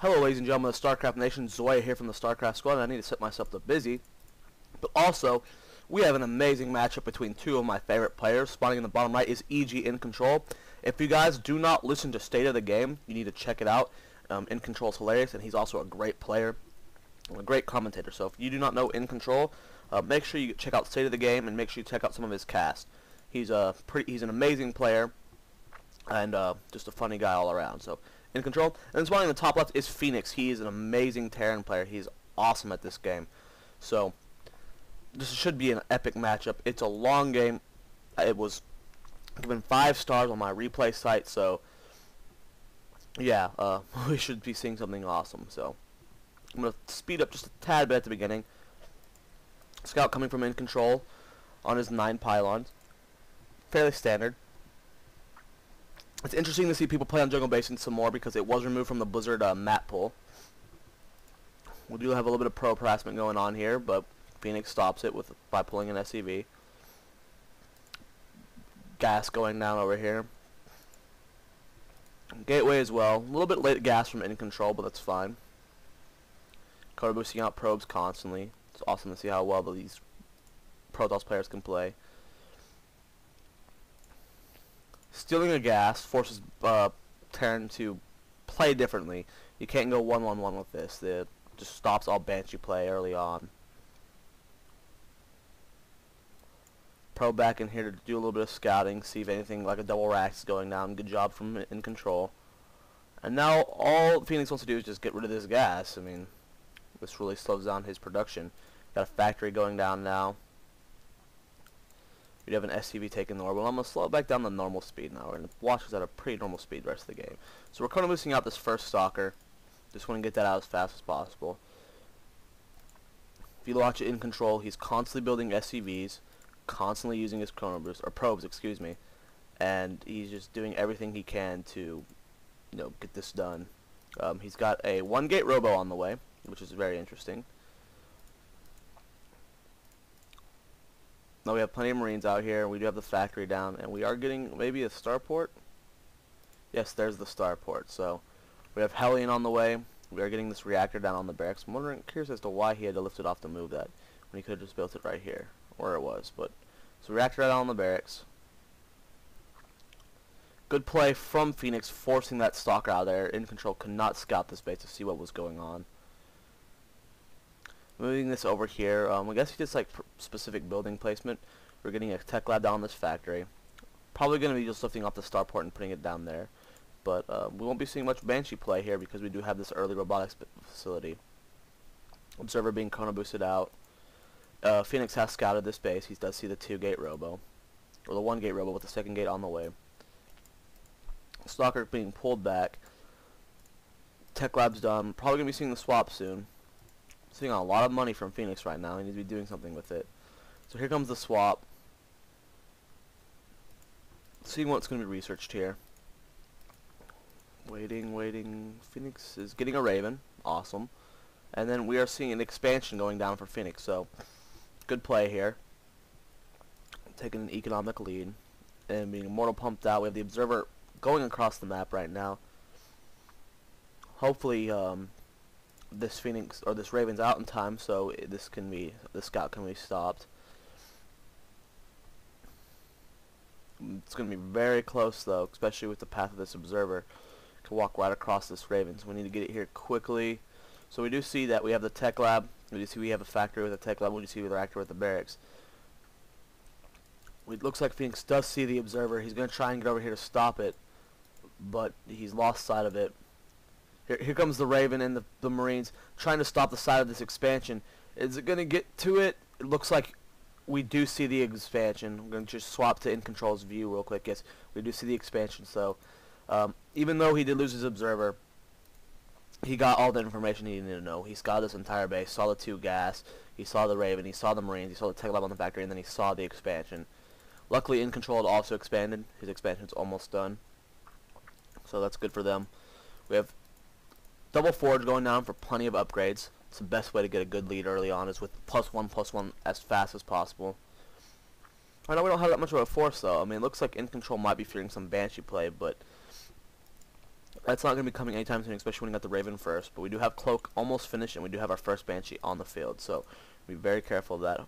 Hello ladies and gentlemen of the StarCraft Nation, Zoya here from the StarCraft Squad, and I need to set myself to busy. But also, we have an amazing matchup between two of my favorite players. Spawning in the bottom right is egINcontroL. If you guys do not listen to State of the Game, you need to check it out. egINcontroL is hilarious, and he's also a great player, a great commentator. So if you do not know egINcontroL, make sure you check out State of the Game, and make sure you check out some of his cast. He's an amazing player, and just a funny guy all around. So egINcontroL. And then spawning in the top left is Fenix. He is an amazing Terran player. He's awesome at this game. So this should be an epic matchup. It's a long game. It was given 5 stars on my replay site. So yeah, we should be seeing something awesome. So I'm going to speed up just a tad bit at the beginning. Scout coming from egINcontroL on his 9 pylons. Fairly standard. It's interesting to see people play on Jungle Basin some more because it was removed from the Blizzard map pool. We do have a little bit of pro harassment going on here, but Fenix stops it by pulling an SCV. Gas going down over here. Gateway as well. A little bit late gas from egINcontroL, but that's fine. Coder boosting out probes constantly. It's awesome to see how well these protoss players can play. Stealing a gas forces Terran to play differently. You can't go 1-1-1 with this. It just stops all Banshee play early on. Probe back in here to do a little bit of scouting, see if anything like a double rack is going down. Good job from egINcontroL. And now all Fenix wants to do is just get rid of this gas. I mean, this really slows down his production. Got a factory going down now. We have an SCV taking the orbital. I'm going to slow it back down to normal speed now. We're going to watch this at a pretty normal speed the rest of the game. So we're kind of boosting out this first stalker. Just want to get that out as fast as possible. If you watch egINcontroL, he's constantly building SCVs, constantly using his chrono boost, or probes, excuse me. And he's just doing everything he can to, get this done. He's got a 1-gate robo on the way, which is very interesting. Now we have plenty of Marines out here. We do have the factory down, and we are getting maybe a starport. Yes, there's the starport. So we have Hellion on the way. We are getting this reactor down on the barracks. I'm curious as to why he had to lift it off to move that when he could have just built it right here, where it was. But so reactor down on the barracks. Good play from Fenix, forcing that stalker out of there. egINcontroL could not scout this base to see what was going on. Moving this over here, I guess he did like specific building placement. We're getting a tech lab down on this factory. Probably going to be just lifting off the starport and putting it down there. But we won't be seeing much Banshee play here because we do have this early robotics facility. Observer being chrono boosted out. Fenix has scouted this base. He does see the 2-gate robo. Or the 1-gate robo with the 2nd gate on the way. Stalker being pulled back. Tech lab's done. Probably going to be seeing the swap soon. Seeing a lot of money from Fenix right now. He needs to be doing something with it. So here comes the swap. Seeing what's going to be researched here. Waiting. Fenix is getting a Raven. Awesome. And then we are seeing an expansion going down for Fenix. So good play here. Taking an economic lead. And being immortal pumped out. We have the observer going across the map right now. Hopefully, this Fenix or this Raven's out in time, so this scout can be stopped. It's going to be very close though, especially with the path of this observer. Can walk right across this Raven, so we need to get it here quickly. So we do see that we have the tech lab. We do see we have a factory with a tech lab. We do see the reactor with the barracks. It looks like Fenix does see the observer. He's going to try and get over here to stop it, but he's lost sight of it. Here comes the Raven and the Marines trying to stop the side of this expansion. Is it going to get to it? It looks like we do see the expansion. I'm going to just swap to egINcontrol's view real quick. Yes, we do see the expansion. So even though he did lose his observer, he got all the information he needed to know. He scouted this entire base, saw the 2 gas, he saw the Raven, he saw the Marines, he saw the tech lab on the factory, and then he saw the expansion. Luckily, egINcontrol had also expanded. His expansion's almost done. So that's good for them. We have Double Forge going down for plenty of upgrades. It's the best way to get a good lead early on is with +1/+1 as fast as possible. I know we don't have that much of a force though. I mean, it looks like egINcontrol might be fearing some Banshee play, but That's not going to be coming anytime soon, especially when you got the Raven first. But we do have Cloak almost finished, and we do have our first Banshee on the field. So be very careful of that.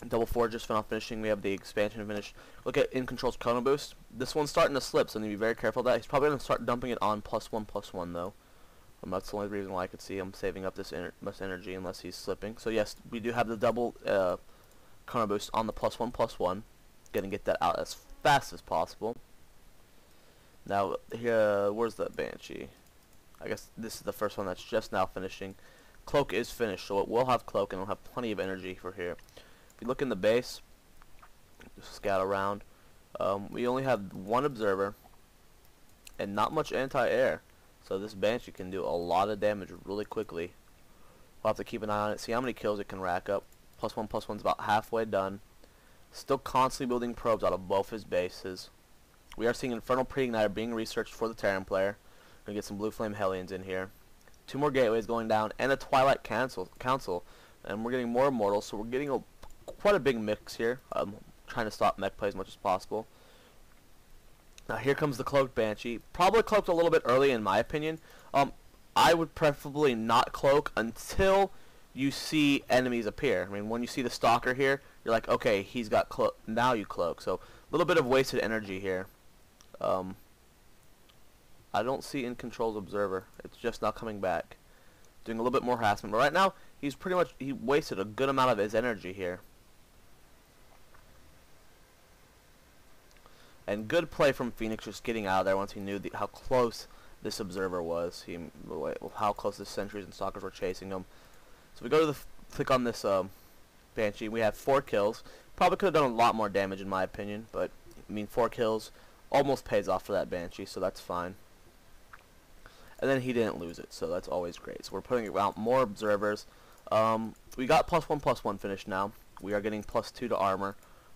Double Forge just finishing. We have the expansion finished. Look at egINcontrol's Chrono Boost. This one's starting to slip, so you need to be very careful of that. He's probably going to start dumping it on +1/+1, though. That's the only reason why I could see him saving up this much energy unless he's slipping. So yes, we do have the double Chrono Boost on the +1/+1. Gonna get that out as fast as possible. Now, here, where's the Banshee? I guess this is the first one that's just now finishing. Cloak is finished, so it will have Cloak, and it'll have plenty of energy for here. If you look in the base, just scout around, we only have one observer, and not much anti-air. So this Banshee can do a lot of damage really quickly. We'll have to keep an eye on it, see how many kills it can rack up. +1/+1's about halfway done. Still constantly building probes out of both his bases. We are seeing Infernal Pre-Igniter being researched for the Terran player. Gonna get some Blue Flame Hellions in here. 2 more gateways going down, and a Twilight Council. And we're getting more Immortals, so we're getting quite a big mix here. Trying to stop mech play as much as possible. Now here comes the Cloaked Banshee. Probably cloaked a little bit early in my opinion. I would preferably not cloak until you see enemies appear. I mean, when you see the Stalker here, you're like, okay, he's got cloak. Now you cloak. So a little bit of wasted energy here. I don't see egINcontrol's observer. It's just now coming back. Doing a little bit more harassment. But right now, he wasted a good amount of his energy here. And good play from Fenix just getting out of there once he knew how close this observer was. How close the sentries and stalkers were chasing him. So we go to click on this Banshee. We have 4 kills. Probably could have done a lot more damage in my opinion, but I mean 4 kills almost pays off for that Banshee, so that's fine. And then he didn't lose it, so that's always great. So we're putting out more observers. We got +1/+1 finished now. We are getting +2 to armor.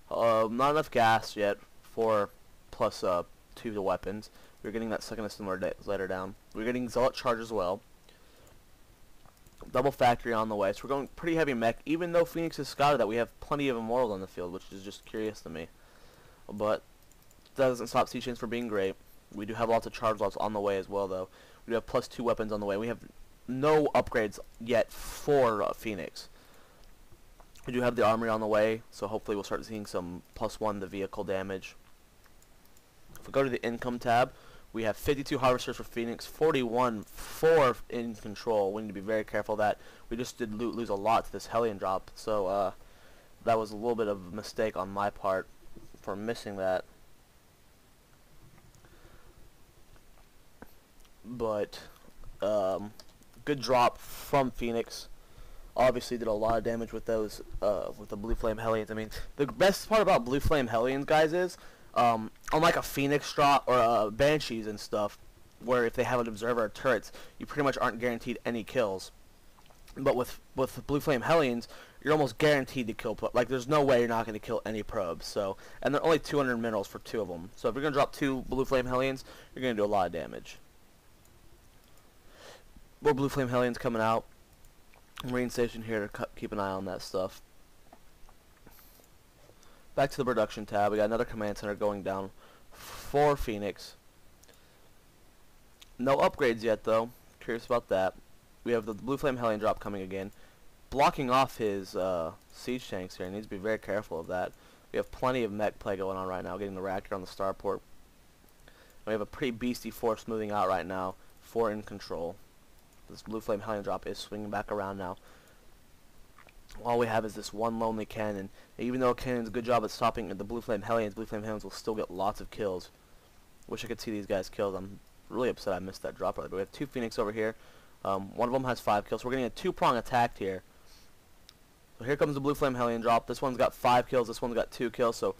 Not enough gas yet for +2 to weapons. We're getting that second assembler later down. We're getting Zealot charge as well. Double factory on the way. So we're going pretty heavy mech, even though Fenix has scouted that we have plenty of Immortals on the field, which is just curious to me. But that doesn't stop Siege Chains from being great. We do have lots of charge lots on the way as well, though. We do have +2 weapons on the way. We have no upgrades yet for Fenix. We do have the armory on the way, so hopefully we'll start seeing some +1 to vehicle damage. If we go to the income tab, we have 52 harvesters for Fenix, 41 for egINcontrol. We need to be very careful of that. We just did lose a lot to this Hellion drop, so that was a little bit of a mistake on my part for missing that. But good drop from Fenix. Obviously did a lot of damage with those with the Blue Flame Hellions. I mean, the best part about Blue Flame Hellions, guys, is unlike a Fenix drop or Banshees and stuff, where if they have an observer or turrets, you pretty much aren't guaranteed any kills. But with Blue Flame Hellions, you're almost guaranteed to kill. Like, there's no way you're not going to kill any probes. So, and they're only 200 minerals for 2 of them. So if you're going to drop 2 Blue Flame Hellions, you're going to do a lot of damage. More Blue Flame Hellions coming out. Marine Station here to keep an eye on that stuff. Back to the production tab. We got another command center going down for Fenix. No upgrades yet, though. Curious about that. We have the Blue Flame Hellion drop coming again, blocking off his siege tanks here. He needs to be very careful of that. We have plenty of mech play going on right now, getting the reactor on the starport. We have a pretty beastie force moving out right now for egINcontrol. This Blue Flame Hellion drop is swinging back around now. All we have is this one lonely cannon. And even though cannon's a good job at stopping the Blue Flame Hellions will still get lots of kills. Wish I could see these guys killed. I'm really upset I missed that drop earlier. But we have 2 Fenix over here. One of them has 5 kills. So we're getting a 2-prong attack here. So here comes the Blue Flame Hellion drop. This one's got 5 kills. This one's got 2 kills. So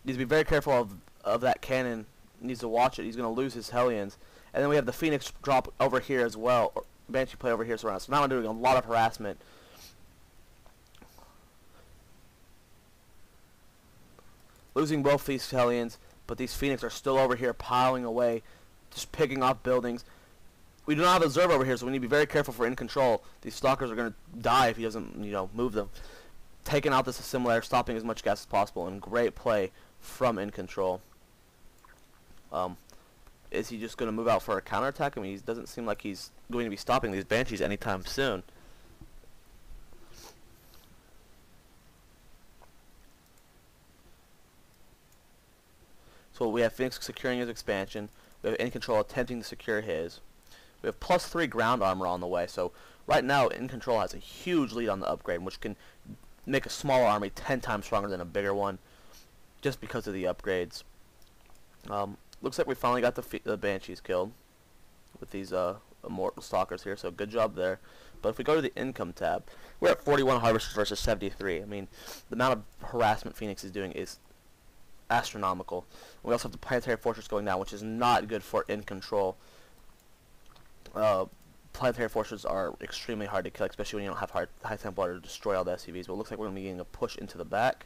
needs to be very careful of that cannon. Needs to watch it. He's going to lose his Hellions. And then we have the Fenix drop over here as well. Or Banshee play over here. So now I'm doing a lot of harassment. Losing both these Hellions, but these Fenix are still over here piling away, just picking off buildings. We do not have a Observer over here, so we need to be very careful for egINcontrol. These Stalkers are going to die if he doesn't, move them. Taking out this assimilator, stopping as much gas as possible, and great play from egINcontrol. is he just going to move out for a counterattack? I mean, he doesn't seem like he's going to be stopping these Banshees anytime soon. So we have Fenix securing his expansion. We have egINcontroL attempting to secure his. We have +3 ground armor on the way. So right now, egINcontroL has a huge lead on the upgrade, which can make a smaller army 10 times stronger than a bigger one, just because of the upgrades. Looks like we finally got the Banshees killed with these Immortal Stalkers here, so good job there. But if we go to the income tab, we're at 41 harvesters versus 73. I mean, the amount of harassment Fenix is doing is astronomical. We also have the Planetary Fortress going down, which is not good for egINcontroL. Planetary Fortresses are extremely hard to kill, especially when you don't have high Templar to destroy all the SCVs. But it looks like we're going to be getting a push into the back.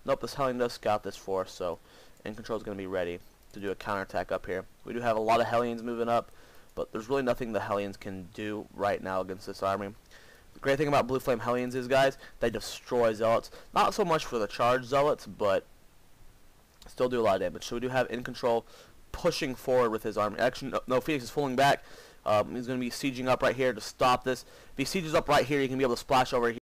Nope, this Hellion does scout this for us, so egINcontroL is going to be ready to do a counterattack up here. We do have a lot of Hellions moving up, but there's really nothing the Hellions can do right now against this army. The great thing about Blue Flame Hellions is, guys, they destroy Zealots. Not so much for the charged Zealots, but still do a lot of damage. So we do have egINcontroL pushing forward with his army. Actually, no, Fenix is pulling back. He's going to be sieging up right here to stop this. If he sieges up right here, he can be able to splash over here.